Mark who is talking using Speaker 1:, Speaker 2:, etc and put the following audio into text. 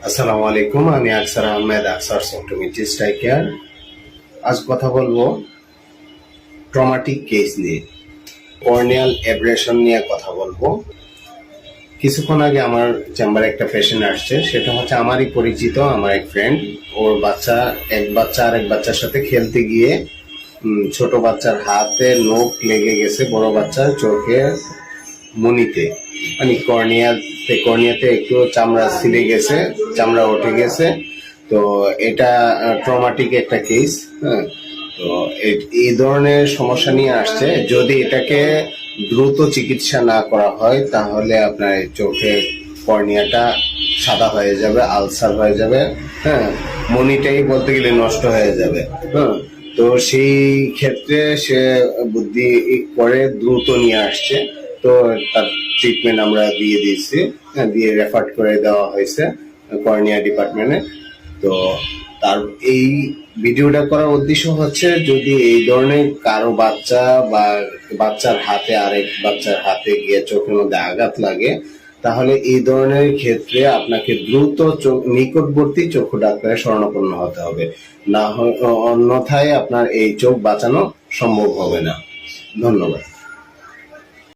Speaker 1: আসসালামু আলাইকুম, আমি আকসার আহমেদ, আকসার অপটোমেট্রিস্ট আই কেয়ার। আজ কথা বলবো ট্রমাটিক কেস নিয়ে, কর্নিয়াল অ্যাব্রেশন নিয়ে কথা বলবো। কিছুক্ষণ আগে আমার চেম্বারে একটা পেশেন্ট আসছে, সেটা হচ্ছে আমারই পরিচিত, আমার এক ফ্রেন্ড। ওর এক বাচ্চা আরেক বাচ্চার সাথে খেলতে গিয়ে ছোট বাচ্চার হাতে নখ লেগে গেছে, বড় বাচ্চার চোখে মনিতে, মানে কর্নিয়াতে একটু চামড়া ছিলে গেছে, চামড়া উঠে গেছে। তো এটা ট্রমাটিক একটা কেস। হ্যাঁ, তো এই ধরনের সমস্যা নিয়ে আসছে। যদি এটাকে দ্রুত চিকিৎসা না করা হয় তাহলে আপনার চোখে কর্নিয়াটা সাদা হয়ে যাবে, আলসার হয়ে যাবে। হ্যাঁ, মনিটাই বলতে গেলে নষ্ট হয়ে যাবে। হ্যাঁ, তো সেই ক্ষেত্রে সে বুদ্ধি করে দ্রুত নিয়ে আসছে। তো তার ট্রিটমেন্ট আমরা দিয়ে দিয়েছি, দিয়ে রেফার করে দেওয়া হয়েছে কর্নিয়া ডিপার্টমেন্টে। তো তার এই ভিডিওটা করার উদ্দেশ্য হচ্ছে, যদি এই ধরনের কারো বাচ্চা বা বাচ্চার হাতে আরেক বাচ্চার হাতে গিয়ে চোখের মধ্যে আঘাত লাগে, তাহলে এই ধরনের ক্ষেত্রে আপনাকে দ্রুত নিকটবর্তী চক্ষু ডাক্তারের শরণাপন্ন হতে হবে। না অন্যথায় আপনার এই চোখ বাঁচানো সম্ভব হবে না। ধন্যবাদ।